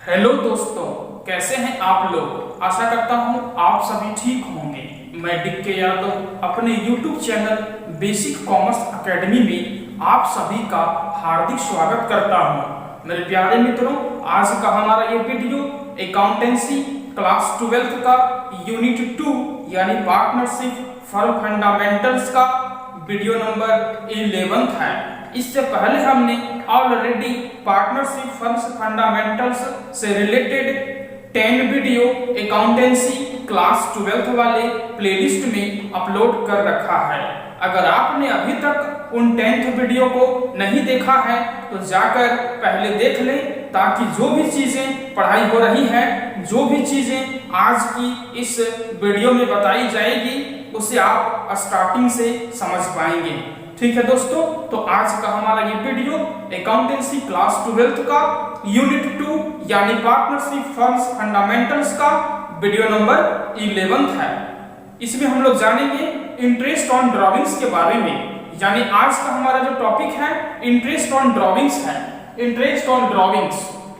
Hello दोस्तों, कैसे हैं आप लोग। आशा करता हूं आप सभी ठीक होंगे। मैं डीके यादव अपने YouTube channel basic commerce academy में आप सभी का हार्दिक स्वागत करता हूं। मेरे प्यारे मित्रों, आज का हमारा ये वीडियो अकाउंटेंसी क्लास 12 का यूनिट 2 यानी पार्टनरशिप फर्म फंडामेंटल्स का वीडियो नंबर 11 है। इससे पहले हमने ऑलरेडी पार्टनरशिप फर्म्स फंडामेंटल्स से रिलेटेड 10 वीडियो अकाउंटेंसी क्लास 12 वाले प्लेलिस्ट में अपलोड कर रखा है। अगर आपने अभी तक उन 10th वीडियो को नहीं देखा है तो जाकर पहले देख लें, ताकि जो भी चीजें पढ़ाई हो रही है, जो भी चीजें आज की इस वीडियो में बताई जाएगी, उसे आप स्टार्टिंग से समझ पाएंगे। ठीक है दोस्तों, तो आज का हमारा ये वीडियो अकाउंटेंसी क्लास 12 का यूनिट 2 यानी पार्टनरशिप फर्म्स फंडामेंटल्स का वीडियो नंबर 11 है। इसमें हम लोग जानेंगे इंटरेस्ट ऑन ड्रॉविंग्स के बारे में। यानी आज का हमारा जो टॉपिक है इंटरेस्ट ऑन ड्रॉविंग्स है। इंटरेस्ट ऑन ड्रॉविंग्स,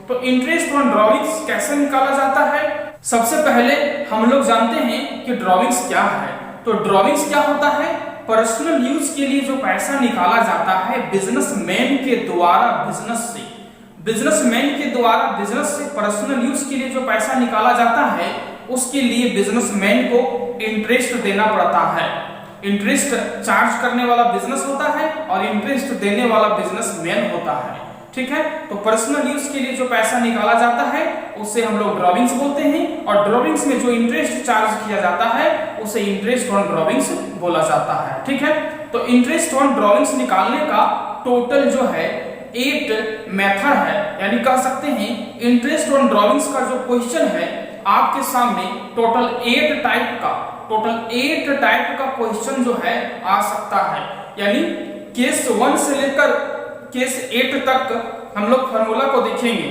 तो इंटरेस्ट ऑन ड्रॉविंग्स कैसे निकाला जाता है। सबसे पहले हम लोग जानते हैं कि ड्रॉविंग्स क्या है। तो ड्रॉविंग्स क्या होता है? पर्सनल यूज के लिए जो पैसा निकाला जाता है बिजनेसमैन के द्वारा बिजनेस से, बिजनेसमैन के द्वारा बिजनेस से पर्सनल यूज के लिए जो पैसा निकाला जाता है, उसके लिए बिजनेसमैन को इंटरेस्ट देना पड़ता है। इंटरेस्ट चार्ज करने वाला बिजनेस होता है और इंटरेस्ट देने वाला बिजनेसमैन होता है। ठीक है, तो पर्सनल यूज के लिए जो पैसा निकाला जाता है उसे हम लोग ड्रॉविंग्स बोलते हैं, और ड्रॉविंग्स में जो इंटरेस्ट चार्ज किया जाता है उसे इंटरेस्ट ऑन ड्रॉविंग्स बोला जाता है। ठीक है, तो इंटरेस्ट ऑन ड्रॉविंग्स निकालने का टोटल जो है 8 मेथड है। यानी कह सकते हैं इंटरेस्ट ऑन ड्रॉविंग्स का जो क्वेश्चन है आपके सामने टोटल 8 टाइप का क्वेश्चन जो है आ सकता है। यानी केस 1 से लेकर केस 8 तक हम लोग फार्मूला को देखेंगे।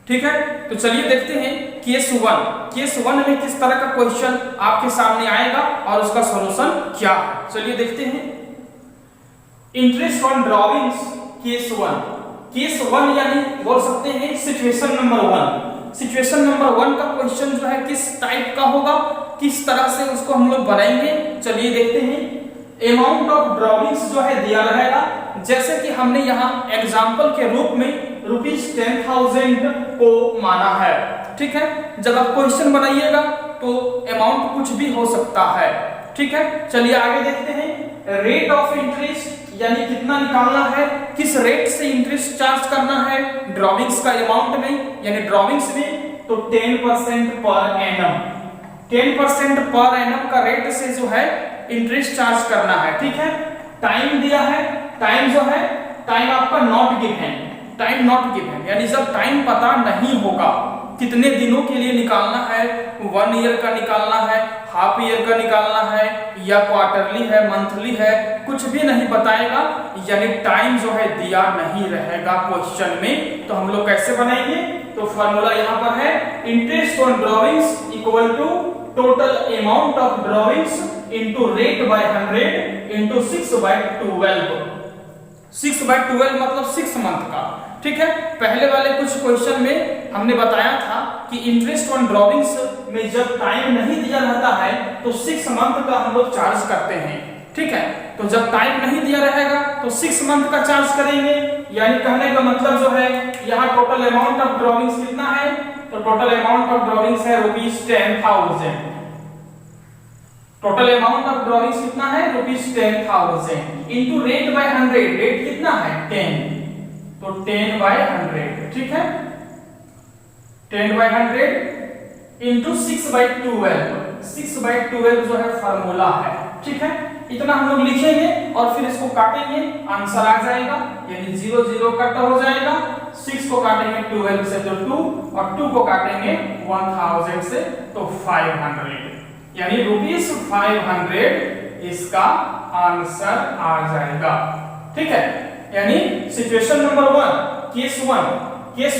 ठीक है, तो चलिए देखते हैं केस 1। केस 1 में किस तरह का क्वेश्चन आपके सामने आएगा और उसका सॉल्यूशन क्या है। चलिए देखते हैं interest on drawings case 1। Case 1 यानी बोल सकते हैं सिचुएशन नंबर 1। सिचुएशन नंबर 1 का क्वेश्चन जो है किस टाइप का होगा, किस तरह से उसको हम लोग बनाएंगे, चलिए देखते हैं। अमाउंट ऑफ ड्रॉविंग्स जो है दिया रहेगा, जैसे कि हमने यहाँ एग्जाम्पल के रूप में ₹10,000 को माना है। ठीक है, जब आप क्वेश्चन बनाइएगा तो अमाउंट कुछ भी हो सकता है। ठीक है, चलिए आगे देखते हैं। रेट ऑफ इंटरेस्ट यानी कितना निकालना है, किस रेट से इंटरेस्ट चार्ज करना है ड्रॉविंग्स का अमाउंट में, यानी ड्रॉविंग्स में, तो 10% पर एनम। 10% पर एनम का रेट से जो है इंटरेस्ट चार्ज करना है। ठीक है, टाइम दिया है, टाइम जो है टाइम आपका not given, time not given, यानी जब टाइम पता नहीं होगा कितने दिनों के लिए निकालना है, 1 ईयर का निकालना है, हाफ ईयर का निकालना है, या क्वार्टरली है, मंथली है, कुछ भी नहीं बताएगा, यानी टाइम जो है दिया नहीं रहेगा क्वेश्चन में, तो हम लोग कैसे बनाएंगे। तो फॉर्मूला यहाँ पर है interest on drawings equal to total amount of drawings into rate by 100 into 6/12। 6/12 मतलब 6 मंथ का। ठीक है, पहले वाले कुछ क्वेश्चन में हमने बताया था कि इंटरेस्ट ऑन ड्रॉविंग्स में जब टाइम नहीं दिया रहता है तो 6 मंथ का हम लोग चार्ज करते हैं। ठीक है, तो जब टाइम नहीं दिया रहेगा तो 6 मंथ का चार्ज करेंगे। यानी कहने का मतलब जो है यहाँ टोटल अमाउंट ऑफ ड्रॉविंग्स कितना है, तो टोटल अमाउंट ऑफ ड्रॉविंग्स है ₹10,000। टोटल अमाउंट ऑफ ड्रॉविंग्स कितना है, ₹10,000 इंटू रेट बाय 100। रेट कितना है 10, तो 10/100। ठीक है, 10/100 इंटू 6/12। 6/12 जो है फार्मूला है। ठीक है, इतना हम लोग लिखेंगे और फिर इसको काटेंगे, आंसर आ जाएगा। यानी 0 0 कट हो जाएगा, 6 को काटेंगे 12 से तो 2, और 2 को काटेंगे 1000 से तो 500, यानी ₹500 इसका आंसर आ जाएगा। ठीक है, यानी सिचुएशन नंबर 1 केस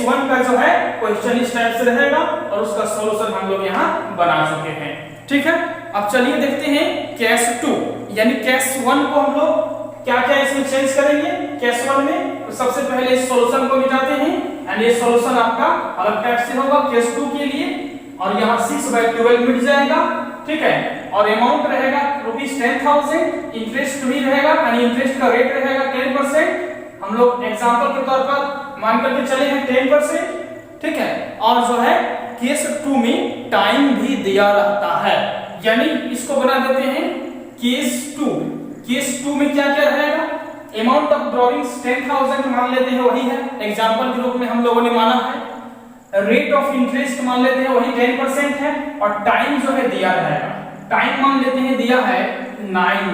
1 का जो है क्वेश्चन इस टाइप से रहेगा और उसका सॉल्यूशन हम लोग यहाँ बना चुके हैं। ठीक है, अब चलिए देखते हैं केस 2। यानी केस 1 को हम लोग क्या क्या इसमें चेंज करेंगे केस 1 में? तो सबसे पहले इस सॉल्यूशन को मिटाते हैं एंड ये सॉल्यूशन आपका अलग टाइप से होगा केस 2 के लिए, और यहाँ 6/12 मिट जाएगा, ठीक है। और अमाउंट रहेगा ₹10,000, इंटरेस्ट भी रहेगा यानी इंटरेस्ट का रेट रहेगा 10%। हम लोग एग्जांपल के तौर पर मान करके चले हैं 10%, ठीक है। और जो है केस 2 में टाइम भी दिया रहता है, यानी इसको बना देते हैं केस 2। केस 2 में क्या क्या रहेगा? अमाउंट ऑफ ड्रॉइंग्स 10,000 मान लेते हैं, वही है एग्जांपल के रूप में हम लोगों ने माना है। रेट ऑफ इंटरेस्ट मान लेते हैं, वही 10% है, और टाइम जो है दिया रहेगा, टाइम मान लेते हैं दिया है 9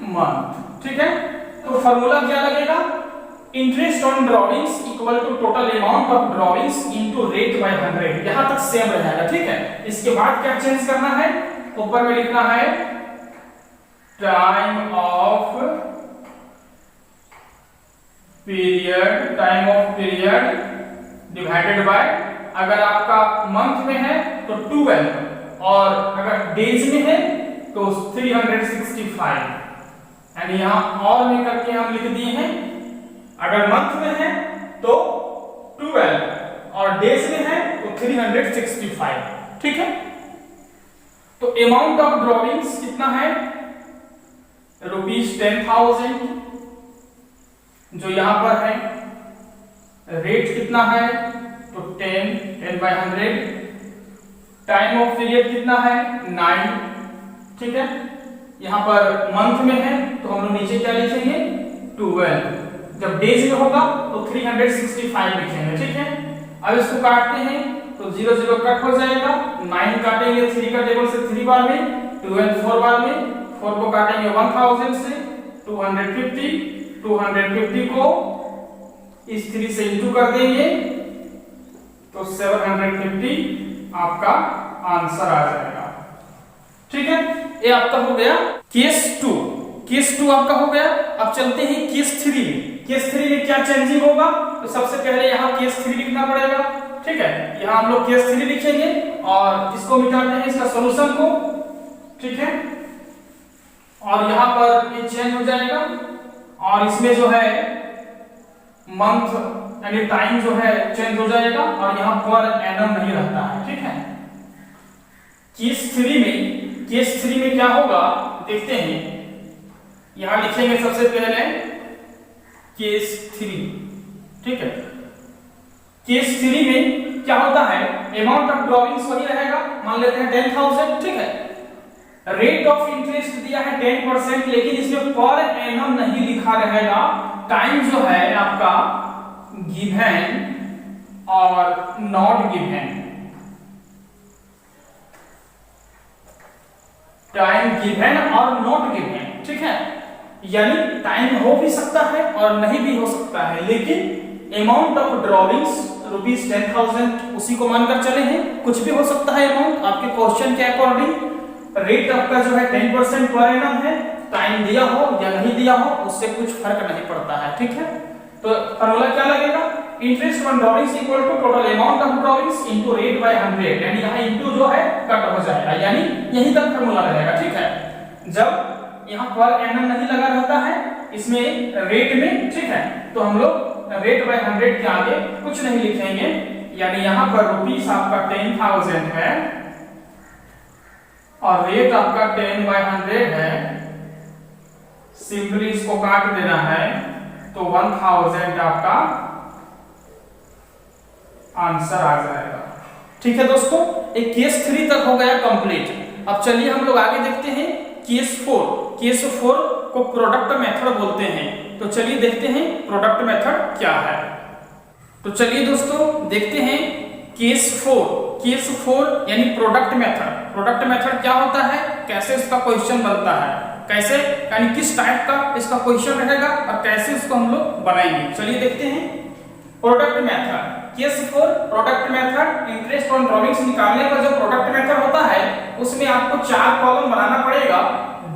मंथ, ठीक है। तो फॉर्मूला क्या लगेगा? Interest on drawings equal to total amount of drawings into rate by 100, यहां तक सेम रहेगा, ठीक है। इसके बाद क्या चेंज करना है? ऊपर में लिखना है time of period divided by, अगर आपका मंथ में है तो 12 और अगर डेज में है तो 365, यानी यहां और में करके हम लिख दिए हैं, अगर मंथ में है तो 12 और डेज में है तो 365, ठीक है। तो अमाउंट ऑफ ड्रॉइंग्स कितना है? ₹10,000 जो यहां पर है। रेट कितना है? तो 10/100। टाइम ऑफ पीरियड कितना है? 9, ठीक है। यहां पर मंथ में है तो हम लोग नीचे क्या लिखेंगे? 12। जब डेज में होगा तो 365 लिखेंगे, ठीक है। अब इसको काटते हैं तो 0 0 कट हो जाएगा, 9 काटेंगे 3 का टेबल से 3 बार में, 12 4 बार में, 4 को काटेंगे 1000 से 250 को इस 3 से इंटू कर देंगे तो 750 आपका आंसर आ जाएगा, ठीक है। ये आपका हो गया केस 2। केस 2 आपका हो गया। अब चलते हैं केस 3 में। केस 3 में क्या चेंजिंग होगा? तो सबसे पहले यहाँ केस 3 लिखना पड़ेगा, ठीक है। यहाँ हम लोग केस 3 लिखेंगे और इसको मिटाते हैं, इसका सॉल्यूशन को, ठीक है। और यहाँ पर ये चेंज हो जाएगा और इसमें जो है मंथ यानी टाइम जो है चेंज हो जाएगा और यहाँ पर एनम नहीं रहता है, ठीक है। केस 3 में क्या होगा देखते हैं। यहां लिखेंगे सबसे पहले केस 3, ठीक है। केस 3 में क्या होता है? अमाउंट ऑफ ड्रॉइंग्स वही रहेगा, मान लेते हैं 10,000, ठीक है। रेट ऑफ इंटरेस्ट दिया है 10%, लेकिन इसमें पर एनम नहीं लिखा रहेगा। टाइम जो है आपका गिवन और नॉट गिवन, टाइम गिवन और नॉट गिवन, ठीक है। यानी टाइम हो भी सकता है और नहीं भी हो सकता है, लेकिन अमाउंट ऑफ ड्रॉइंग्स ₹10,000 उसी को मानकर चले हैं। कुछ भी हो सकता है अमाउंट आपके क्वेश्चन के अकॉर्डिंग। रेट आपका जो है 10% पर एनम है, टाइम दिया हो या नहीं दिया हो उससे कुछ फर्क नहीं पड़ता है, ठीक है। तो फॉर्मूला क्या लगेगा? Interest on drawings equal to total amount of drawings into rate by 100, यानी यहाँ इनटू जो है कट हो जाएगा, यानी यहीं तक फॉर्मूला रहेगा, ठीक है। जब यहाँ पर एनम नहीं लगा रहता है इसमें रेट में, ठीक है, तो हम लोग रेट बाय 100 के आगे कुछ नहीं लिखेंगे, यानी यहाँ पर रुपीस आपका 10,000 है और रेट आपका 10/100 है। सिंपली इसको काट देना है तो 1000 आपका आंसर आ जाएगा, ठीक है दोस्तों। एक केस 3 तक हो गया कंप्लीट। अब चलिए हम लोग आगे देखते हैं केस 4। केस 4 को प्रोडक्ट मेथड बोलते हैं, तो चलिए देखते हैं प्रोडक्ट मेथड क्या है। तो चलिए दोस्तों देखते हैं केस 4। केस 4 यानी प्रोडक्ट मेथड। प्रोडक्ट मेथड क्या होता है, कैसे इसका क्वेश्चन बनता है, कैसे यानी किस टाइप का इसका क्वेश्चन रहेगा और कैसे इसको हम लोग बनाएंगे, चलिए देखते हैं। Product method case 4 product method. Interest on drawings निकालने का जो प्रोडक्ट मेथड होता है उसमें आपको 4 कॉलम बनाना पड़ेगा,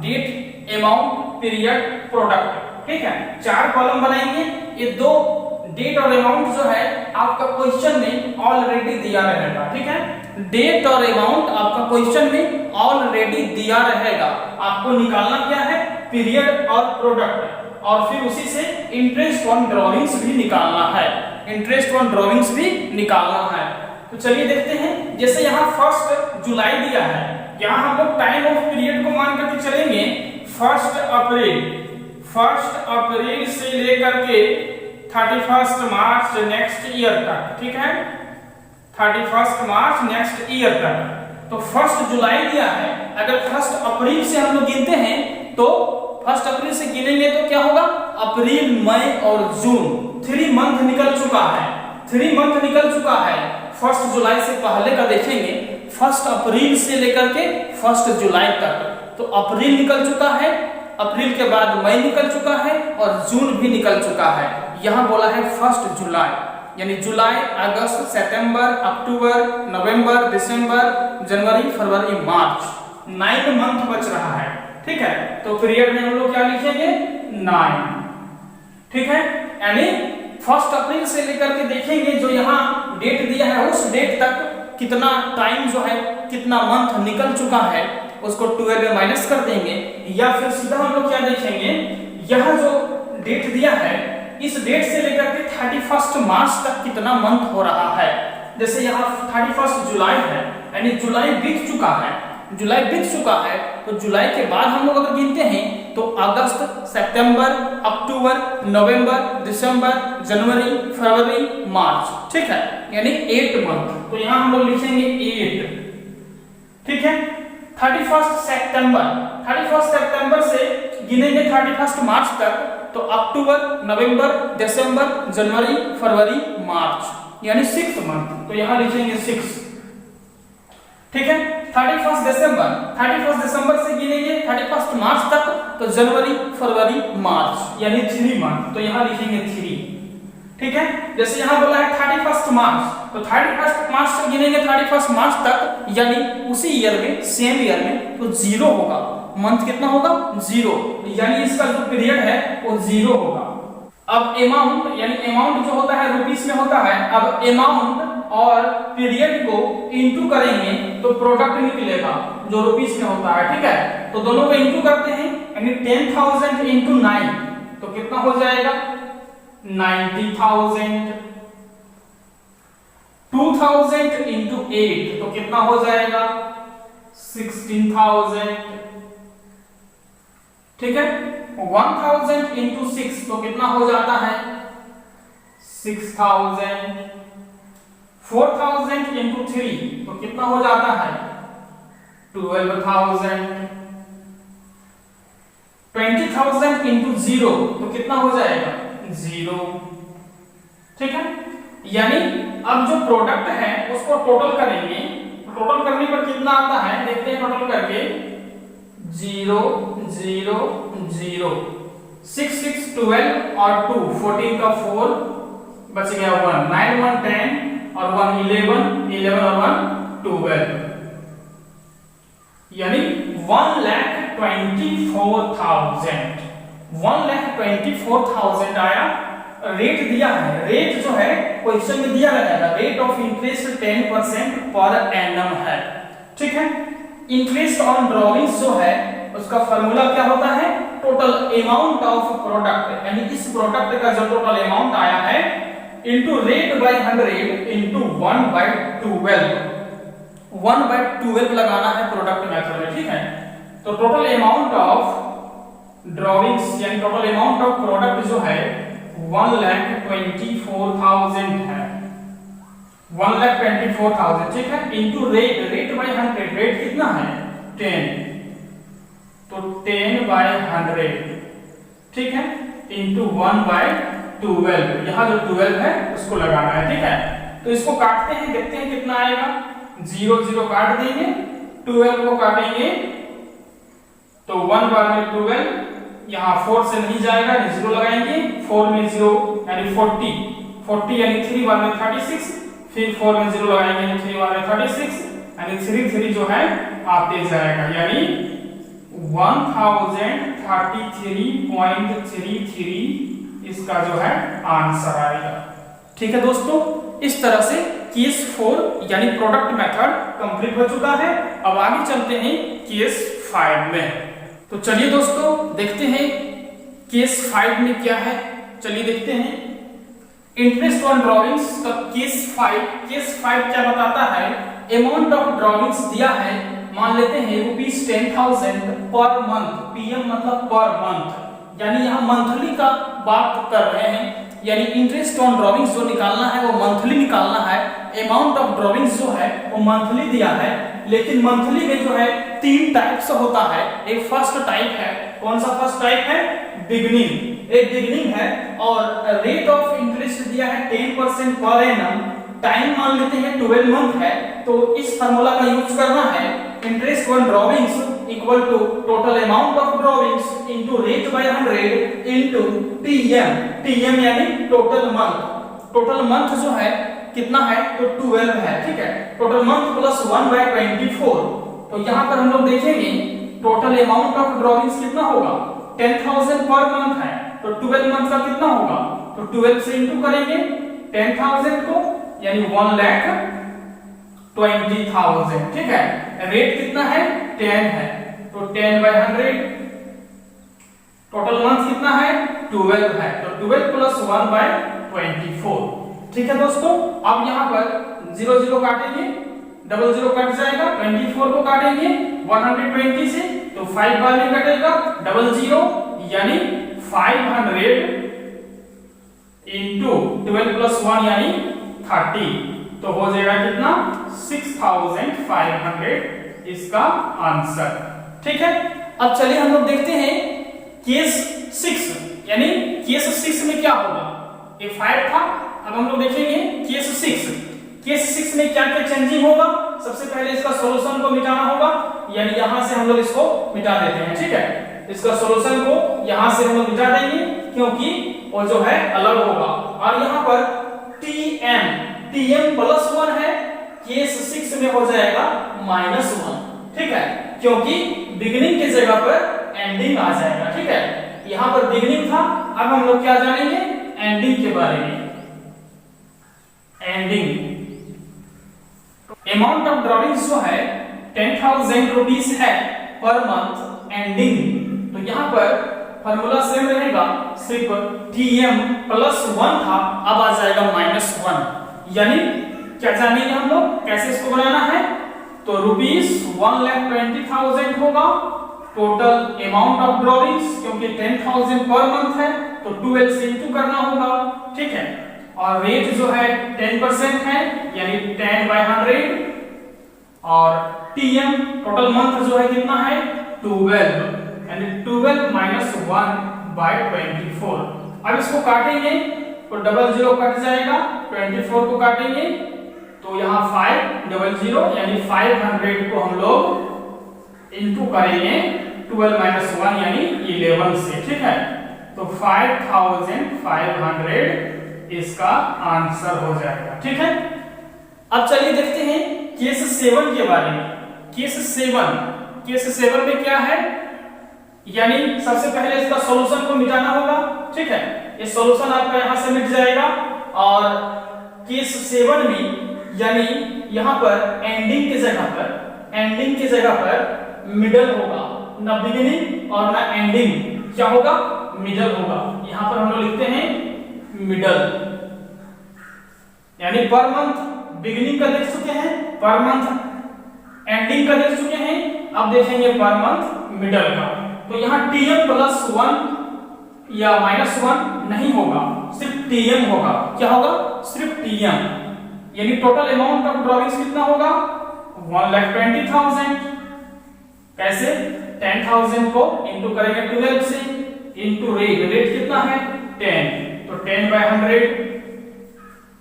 डेट, अमाउंट, पीरियड, प्रोडक्ट, ठीक है। 4 कॉलम बनाएंगे। ये 2 डेट और अमाउंट जो है आपका क्वेश्चन में ऑलरेडी दिया रहेगा, ठीक है। डेट और अमाउंट आपका क्वेश्चन में ऑलरेडी दिया रहेगा। आपको निकालना क्या है, पीरियड और प्रोडक्ट, और फिर उसी से इंटरेस्ट ऑन ड्रॉइंग्स भी निकालना है, इंटरेस्ट ऑन ड्रॉइंग्स भी निकालना है। तो चलिए देखते हैं, जैसे यहाँ 1 जुलाई दिया है, यहाँ हम लोग टाइम ऑफ पीरियड को मान करके चलेंगे 1 अप्रैल से लेकर के 31 मार्च नेक्स्ट ईयर तक, ठीक है, 31 मार्च नेक्स्ट ईयर तक। तो 1 जुलाई दिया है, अगर 1 अप्रैल से हम लोग गिनते हैं तो 1 अप्रैल से गिनेंगे तो क्या होगा, अप्रैल, मई और जून, 3 मंथ निकल चुका है, 3 मंथ निकल चुका है। 1 जुलाई से पहले का देखेंगे, 1 अप्रैल से लेकर के 1 जुलाई तक, तो अप्रैल निकल चुका है, अप्रैल के बाद मई निकल चुका है और जून भी निकल चुका है। यहाँ बोला है 1 जुलाई, यानी जुलाई, अगस्त, सितंबर, अक्टूबर, नवंबर, दिसंबर, जनवरी, फरवरी, मार्च, 9 मंथ बच रहा है, ठीक है। तो पीरियड में हम लोग क्या लिखेंगे, 9, ठीक है। यानी 1 अप्रैल से लेकर के देखेंगे जो यहाँ डेट दिया है उस डेट तक कितना टाइम जो है, कितना मंथ निकल चुका है, उसको 12 में माइनस कर देंगे, या फिर सीधा हम लोग क्या देखेंगे, यह जो डेट दिया है इस डेट से लेकर के 31 मार्च तक कितना मंथ हो रहा है। जैसे यहाँ 31 जुलाई है, यानी जुलाई बीत चुका है, जुलाई बीत चुका है, तो जुलाई के बाद हम लोग अगर गिनते हैं तो अगस्त, सितंबर, अक्टूबर, नवंबर, दिसंबर, जनवरी, फरवरी, मार्च, ठीक है, यानी 8 मंथ। तो यहाँ हम लोग लिखेंगे 8, ठीक है। 31 सितंबर से गिनेंगे 31 मार्च तक, तो अक्टूबर, नवंबर, दिसंबर, जनवरी, फरवरी, मार्च, यानी 6 मंथ। तो यहाँ लिखेंगे 6, ठीक है। 31 दिसंबर से गिनेंगे 31 मार्च तक, तो जनवरी, फरवरी, मार्च, यानी 3 मंथ। तो यहाँ लिखेंगे 3, ठीक है। जैसे यहाँ बोला है 31 मार्च, तो 31 मार्च से गिनेंगे 31 मार्च तक, यानी उसी ईयर में, सेम ईयर में, तो 0 होगा, मंथ कितना होगा, 0, यानी इसका जो पीरियड है वो 0 होगा। अब अमाउंट, यानी अमाउंट जो होता है रुपीस में होता है, अब अमाउंट और पीरियड को इनटू करेंगे तो प्रोडक्ट निकलेगा जो रुपीस में होता है, ठीक है। तो दोनों को इनटू करते हैं, यानी 10,000 इंटू 9, तो कितना हो जाएगा, 90,000। 2,000 इंटू 8, तो कितना हो जाएगा, 16,000, ठीक है। 1,000 इंटू 6, तो कितना हो जाता है, 6,000। 4,000 इंटू 3, तो कितना हो जाता है, 12,000। 20,000 इंटू 0, तो कितना हो जाएगा, 0, ठीक है। यानी अब जो प्रोडक्ट है उसको टोटल करेंगे, टोटल करने पर कितना आता है, देखते हैं टोटल करके, 0 0 0, 6 6 12 और 2 14 का 4 बच गया 1, 9 1 10 और 1 11, 11 और 1 12, यानी 1,24,000, 1,24,000 आया। रेट दिया है, रेट जो है क्वेश्चन में दिया रहेगा, rate of interest 10% per annum है, ठीक है। इंटरेस्ट ऑन ड्रॉइंग्स जो है उसका फार्मूला क्या होता है, टोटल अमाउंट ऑफ प्रोडक्ट, यानी इस प्रोडक्ट का जो टोटल अमाउंट आया है इनटू रेट बाय 100 इनटू 1/12, 1/12 लगाना है प्रोडक्ट मेथड में, ठीक है। तो टोटल अमाउंट ऑफ ड्रॉइंग्स यानी टोटल अमाउंट ऑफ प्रोडक्ट जो है 1,24,000 है, 1,24,000, ठीक है, into rate, rate by 100, rate कितना है 10, तो 10/100, ठीक है, इनटू 1/12, यहाँ जो 12 है उसको लगाना है, ठीक है। तो इसको काटते हैं, देखते हैं कितना आएगा, 0 0 काट देंगे, 12 को काटेंगे तो 1 बार में 12, यहाँ 4 से नहीं जाएगा, 0 लगाएंगे, 4 में 0 यानी 40 यानी 3 बार में 36, फिर 4 में 0 लगाएंगे, 3 बार में 36 यानी 3 जो है आते जाएगा, यानी 1033.33 इसका जो है आंसर आएगा, ठीक है दोस्तों। इस तरह से केस 4 यानी प्रोडक्ट मेथड कंप्लीट हो चुका है। अब आगे चलते हैं केस 5 में। तो चलिए दोस्तों देखते हैं केस 5 में क्या है। चलिए देखते हैं इंटरेस्ट ऑन ड्रॉइंग्स का केस 5 क्या बताता है। अमाउंट ऑफ ड्रॉइंग्स दिया है, मान लेते हैं ₹10,000 पर मंथ। पीएम मतलब पर मंथ, यानी यहाँ मंथली का बात कर रहे हैं, यानी इंटरेस्ट ऑन ड्रॉइंग्स जो निकालना है वो मंथली निकालना है। अमाउंट ऑफ ड्रॉइंग्स जो है वो मंथली दिया है, लेकिन मंथली में जो है 3 टाइप से होता है। एक फर्स्ट टाइप है, कौन सा फर्स्ट टाइप है, बिगिनिंग, एक बिगिनिंग है। और रेट ऑफ इंटरेस्ट दिया है 10% पर एनम। टाइम मान लेते हैं 12 मंथ है, तो इस फार्मूला का यूज करना है। Interest on drawings equal to total amount of drawings into rate by 100 into TM यानी टोटल मंथ। टोटल मंथ जो है कितना है, तो 12 है, ठीक है। Total month plus 1/24। तो यहाँ पर हम लोग देखेंगे टोटल अमाउंट ऑफ ड्रॉइंग्स कितना होगा, 10,000 पर मंथ है, तो 12 मंथ का कितना होगा, तो 12 से इंटू करेंगे 10,000 को, यानी 1,20,000, ठीक है। रेट कितना है, 10 है, तो 10/100। टोटल मंथ कितना है, 12 है, तो 12 प्लस 1/24, ठीक है दोस्तों। अब यहाँ पर 0 0 काटेंगे, 00 कट जाएगा, 24 को काटेंगे 120 से, तो 5 बार में कटेगा 00, यानी 500 इंटू 12 प्लस 1 यानी 30, तो हो जाएगा कितना, 6,500 इसका आंसर, ठीक है। अब चलिए हम लोग देखते हैं केस 6, यानी केस 6 में क्या होगा। ये 5 था, अब हम लोग देखेंगे केस 6। केस 6 में क्या क्या चेंजिंग होगा। सबसे पहले इसका सॉल्यूशन को मिटाना होगा, यानी यहां से हम लोग इसको मिटा देते हैं, ठीक है। इसका सॉल्यूशन को यहां से हम लोग मिटा देंगे, क्योंकि वो जो है अलग होगा। और यहां पर टीएम प्लस 1 है, केस 6 में हो जाएगा -1, ठीक है, क्योंकि बिगिनिंग की जगह पर एंडिंग आ जाएगा, ठीक है। यहां पर बिगिनिंग था, अब हम लोग क्या जानेंगे, एंडिंग के बारे में। एंडिंग अमाउंट ऑफ ड्रॉइंग्स जो है 10,000 रुपीस है पर मंथ एंडिंग, तो यहां पर फार्मूला सेम रहेगा, सिर्फ टीएम प्लस 1 था, अब आ जाएगा -1। यानी क्या जानेंगे हम लोग, कैसे इसको बनाना है, तो ₹1,20,000 होगा टोटल अमाउंट ऑफ ड्रॉइंग्स, क्योंकि 10,000 पर मंथ है, तो 12 से इंटू करना होगा, ठीक है। और रेट जो है 10% है, यानी 10/100। और टीएम टोटल मंथ जो है कितना है, 12, यानी 12 - 1/24। अब इसको काटेंगे तो 00 कट जाएगा, 24 को काटेंगे तो यहाँ 500, यानी 500 को हम लोग इंटू करेंगे 12 - 1 यानी 11 से, ठीक है। तो 5,500 इसका आंसर हो जाएगा, ठीक है। अब चलिए देखते हैं केस 7 के बारे में। केस 7 में क्या है, यानी सबसे पहले इसका सॉल्यूशन को मिटाना होगा, ठीक है। ये सॉल्यूशन आपका यहां से मिट जाएगा। और केस 7 में यानी यहां पर एंडिंग की जगह पर मिडल होगा, ना बिगिनिंग और ना एंडिंग, क्या होगा, मिडल होगा। यहां पर हम लोग लिखते हैं मिडल, यानी पर मंथ बिगिनिंग का देख चुके हैं, पर मंथ एंडिंग का देख चुके हैं, अब देखेंगे पर मंथ मिडल का। तो यहाँ टीएम प्लस 1 या -1 नहीं होगा, सिर्फ टीएम होगा। क्या होगा, सिर्फ टीएम, यानी टोटल अमाउंट ऑफ ड्रॉइंग्स कितना होगा, 1,20,000। कैसे, 10,000 को इंटू करेंगे 12 से, इंटू रेट कितना है 10, तो 10/100।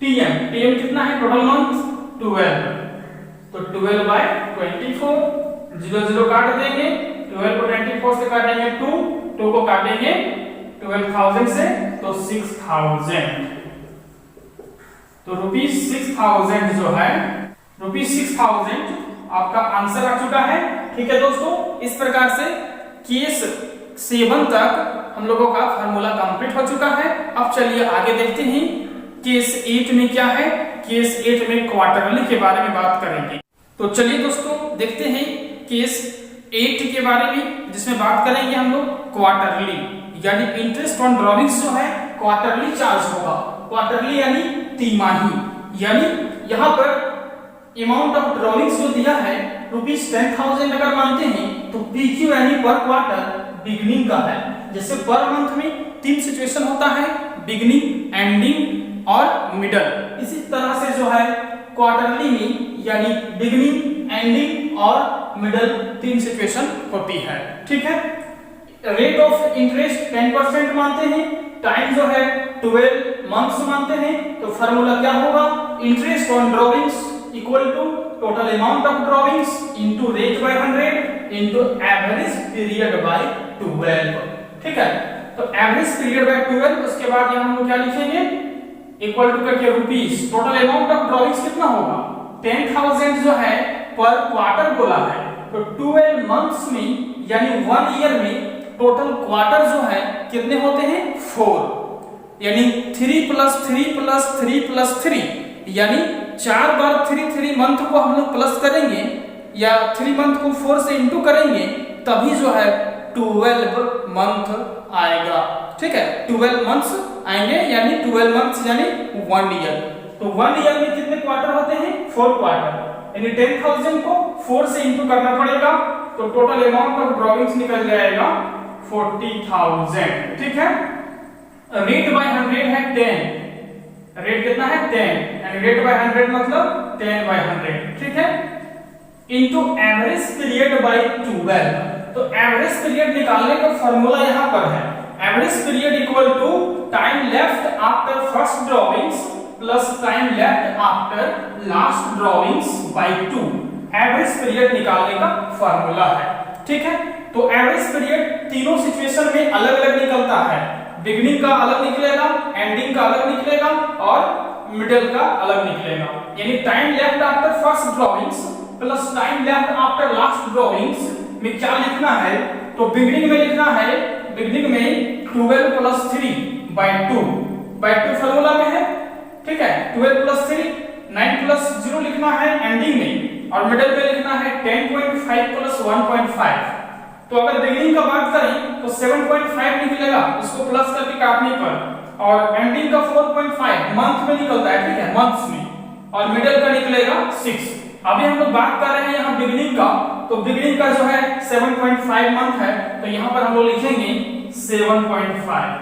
टीएम कितना है, टोटल मंथ 12, तो 12/24। 00 काट देंगे, 12 को 24 से काटेंगे 2 को काटेंगे 12,000 से, तो 6,000। तो ₹6,000 जो है, ₹6,000 आपका आंसर आ चुका है, ठीक है दोस्तों। इस प्रकार से केस 7 तक हम लोगों का फार्मूला कंप्लीट हो चुका है। अब चलिए आगे देखते हैं केस 8 में क्या है। केस 8 में क्वार्टरली के बारे में बात करेंगे। तो चलिए दोस्तों देखते हैं केस 8 के बारे में, जिसमें बात करेंगे हम लोग क्वार्टरली, यानी इंटरेस्ट ऑन ड्रॉइंग्स जो है क्वार्टरली चार्ज होगा। क्वार्टरली यानी तिमाही, यानी यहाँ पर अमाउंट ऑफ ड्रॉइंग्स जो दिया है ₹10,000 अगर मानते हैं तो PQ यानी पर क्वार्टर बिगनिंग का है। जैसे पर मंथ में 3 सिचुएशन होता है, बिगनिंग, एंडिंग और मिडल। इसी तरह से जो है क्वार्टरली में यानी बिगनिंग, एंडिंग और मिडल 3 सिचुएशन होती है। ठीक है। रेट ऑफ इंटरेस्ट 10% मानते हैं, टाइम जो है 12 मंथ्स मानते हैं। तो फार्मूला क्या होगा, interest on drawings equal to total amount of drawings into rate by 100 into average period by 12। ठीक है। तो एवरेज पीरियड बाय 12, उसके बाद यहां हम लोग क्या लिखेंगे, इक्वल टू करके rupees. Total amount of drawings कितना होगा, 10,000 जो है पर क्वार्टर बोला है। तो 12 मंथ्स में यानी 1 ईयर में टोटल क्वार्टर जो है कितने होते हैं, 4, यानी 3 + 3 + 3 + 3, यानी 4 बार 3 मंथ को हम लोग प्लस करेंगे या 3 मंथ को 4 से इंटू करेंगे, तभी जो है 12 मंथ आएगा। ठीक है, 12 मंथ्स आएंगे, यानी 12 मंथ्स यानी 1 ईयर। तो 1 ईयर में कितने क्वार्टर होते हैं, 4 क्वार्टर, यानी 10,000 को 4 से इंटू करना पड़ेगा। तो टोटल अमाउंट ऑफ ड्रॉइंग्स निकल जाएगा 40,000। ठीक है। रेट बाय 100 है 10, रेट कितना है 10, एंड रेट बाय 100 मतलब 10/100। ठीक है। Into average period by 12। तो एवरेज पीरियड निकालने का फार्मूला यहां पर है, average period equal to time left after first drawings plus time left after last drawings by 2। Average period निकालने का फार्मूला है। ठीक है। तो एवरेज पीरियड तीनों सिचुएशन में अलग अलग निकलता है, बिगिनिंग का अलग निकलेगा, एंडिंग का अलग निकलेगा और मिडिल का अलग निकलेगा। यानी time left after first drawings plus time left after last drawings में क्या लिखना है, तो बिगिनिंग में लिखना है, बिगिनिंग में 12 + 3/2 फार्मूला में है। ठीक है। 12 + 3 9 + 0 लिखना है एंडिंग में, और मिडिल में लिखना है 10.5 + 1.5। तो अगर बिगिनिंग का बात करें तो 7.5 निकलेगा इसको प्लस करके काटने पर, और एंडिंग का 4.5 मंथ में निकलता है। ठीक है, मंथ्स में, और मिडिल का निकलेगा 6। अभी हम लोग बात कर रहे हैं यहाँ बिगिनिंग का, तो बिगिनिंग का जो है 7.5 मंथ है, तो यहाँ पर हम लोग लिखेंगे 7.5।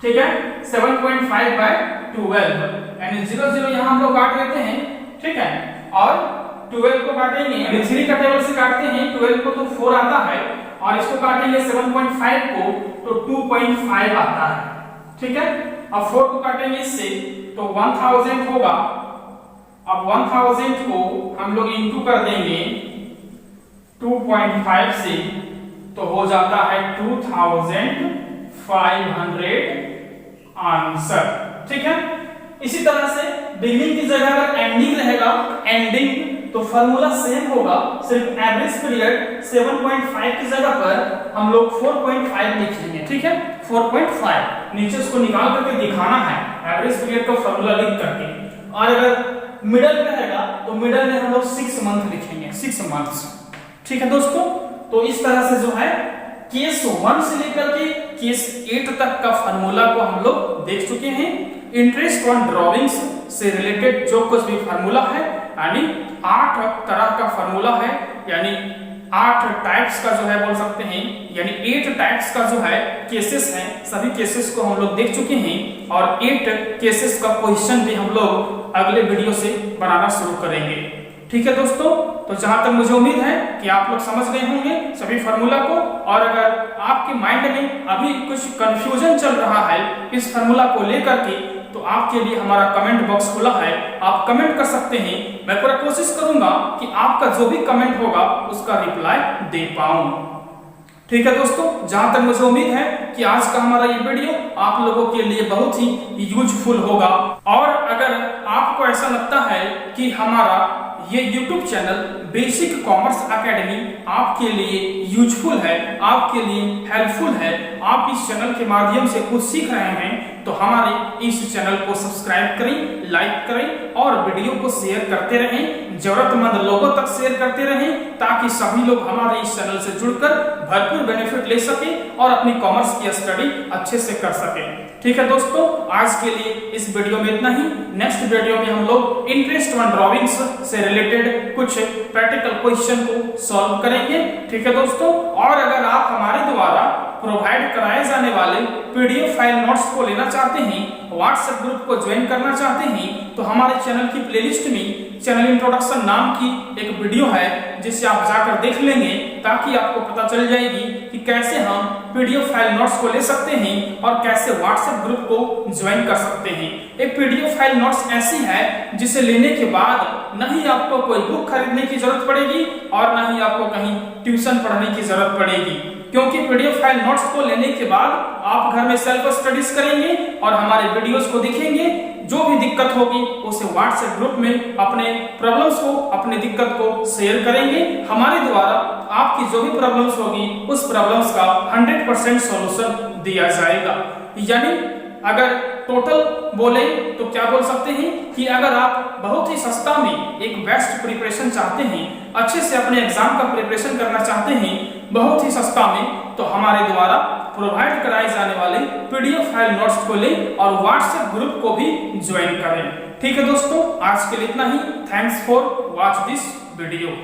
ठीक है, 7.5/12, यानी 0 0 यहाँ हम लोग काट लेते हैं। ठीक है, और 12 को काटेंगे, यानी 3 का टेबल से काटते हैं 12 को तो 4 आता है, और इसको काटेंगे 7.5 को तो 2.5 आता है। ठीक है। अब 4 को काटेंगे इससे तो 1000 होगा। अब 1000 को हम लोग इंटू कर देंगे 2.5 से, तो हो जाता है 2500 आंसर। ठीक है। इसी तरह से बिगिनिंग की जगह अगर एंडिंग रहेगा, एंडिंग, तो फार्मूला सेम होगा, सिर्फ एवरेज पीरियड 7.5 की जगह पर हम लोग 4.5 लिखेंगे। ठीक है, 4.5 नीचे इसको निकाल करके दिखाना है एवरेज पीरियड का फार्मूला लिख करके। और अगर मिडल में रहेगा तो मिडल में हम लोग 6 मंथ लिखेंगे, 6 मंथ्स। ठीक है दोस्तों, तो इस तरह से जो है केस 1 से लेकर के केस 8 तक का फार्मूला को हम लोग देख चुके हैं। इंटरेस्ट ऑन ड्रॉइंग्स से रिलेटेड जो कुछ भी फार्मूला है, यानी 8 तरह का फार्मूला है, यानी 8 टाइप्स का जो है बोल सकते हैं, यानी 8 टाइप्स का जो है केसेस हैं, सभी केसेस को हम लोग देख चुके हैं। और 8 केसेस का क्वेश्चन भी हम लोग अगले वीडियो से बनाना शुरू करेंगे। ठीक है दोस्तों, तो जहां तक मुझे उम्मीद है कि आप लोग समझ गए होंगे सभी फार्मूला को, और अगर आपके माइंड में अभी कुछ कंफ्यूजन चल रहा है इस फार्मूला को लेकर के, तो आपके लिए हमारा कमेंट बॉक्स खुला है, आप कमेंट कर सकते हैं। मैं पूरा कोशिश करूंगा कि आपका जो भी कमेंट होगा उसका रिप्लाई दे पाऊं। ठीक है दोस्तों, जहां तक मुझे उम्मीद है कि आज का हमारा ये वीडियो आप लोगों के लिए बहुत ही यूजफुल होगा। और अगर आपको ऐसा लगता है कि हमारा ये YouTube channel basic commerce academy आपके लिए यूजफुल है, आपके लिए हेल्पफुल है। आप इस चैनल के माध्यम से कुछ सीख रहे हैं तो हमारे इस चैनल को सब्सक्राइब करें, लाइक करें और वीडियो को शेयर करते रहें, जरूरतमंद लोगों तक शेयर करते रहें ताकि सभी लोग हमारे इस चैनल से जुड़कर भरपूर बेनिफिट ले सकें और अपनी कॉमर्स की स्टडी अच्छे से कर सकें। ठीक है दोस्तों, आज के लिए इस वीडियो में इतना ही। नेक्स्ट वीडियो में हम लोग इंटरेस्ट वन ड्राइंग्स से रिलेटेड कुछ प्रैक्टिकल क्वेश्चन को सॉल्व करेंगे। ठीक है दोस्तों, और अगर आप हमारे द्वारा प्रोवाइड कराए जाने वाले पीडीएफ फाइल नोट्स को लेना चाहते हैं, व्हाट्सएप ग्रुप को ज्वाइन करना चाहते हैं, तो हमारे चैनल की प्लेलिस्ट में चैनल इंट्रोडक्शन नाम की एक वीडियो है जिसे आप जाकर देख लेंगे ताकि आपको पता चल जाएगी कि कैसे हम पीडीएफ फाइल नोट्स को ले सकते हैं और कैसे व्हाट्सएप ग्रुप को ज्वाइन कर सकते हैं। एक पीडीएफ फाइल नोट्स ऐसी है जिसे लेने के बाद न ही आपको कोई बुक खरीदने की जरूरत पड़ेगी और न ही आपको कहीं ट्यूशन पढ़ने की जरूरत पड़ेगी, क्योंकि पीडीएफ फाइल नोट्स को लेने के बाद आप घर में सेल्फ स्टडीज करेंगे और हमारे वीडियोस को देखेंगे। जो भी दिक्कत होगी उसे व्हाट्सएप ग्रुप में अपने प्रॉब्लम्स को, अपनी दिक्कत को शेयर करेंगे। हमारे द्वारा आपकी जो भी प्रॉब्लम्स होगी उस प्रॉब्लम्स का 100% सॉल्यूशन दिया जाएगा। यानी अगर टोटल बोले तो क्या बोल सकते हैं कि अगर आप बहुत ही सस्ता में एक बेस्ट प्रिपरेशन चाहते हैं, अच्छे से अपने एग्जाम का प्रिपरेशन करना चाहते हैं बहुत ही सस्ता में, तो हमारे द्वारा प्रोवाइड कराए जाने वाले पीडीएफ फाइल नोट्स को लें और व्हाट्सएप ग्रुप को भी ज्वाइन करें। ठीक है दोस्तों, आज के लिए इतना ही। Thanks for watch this video.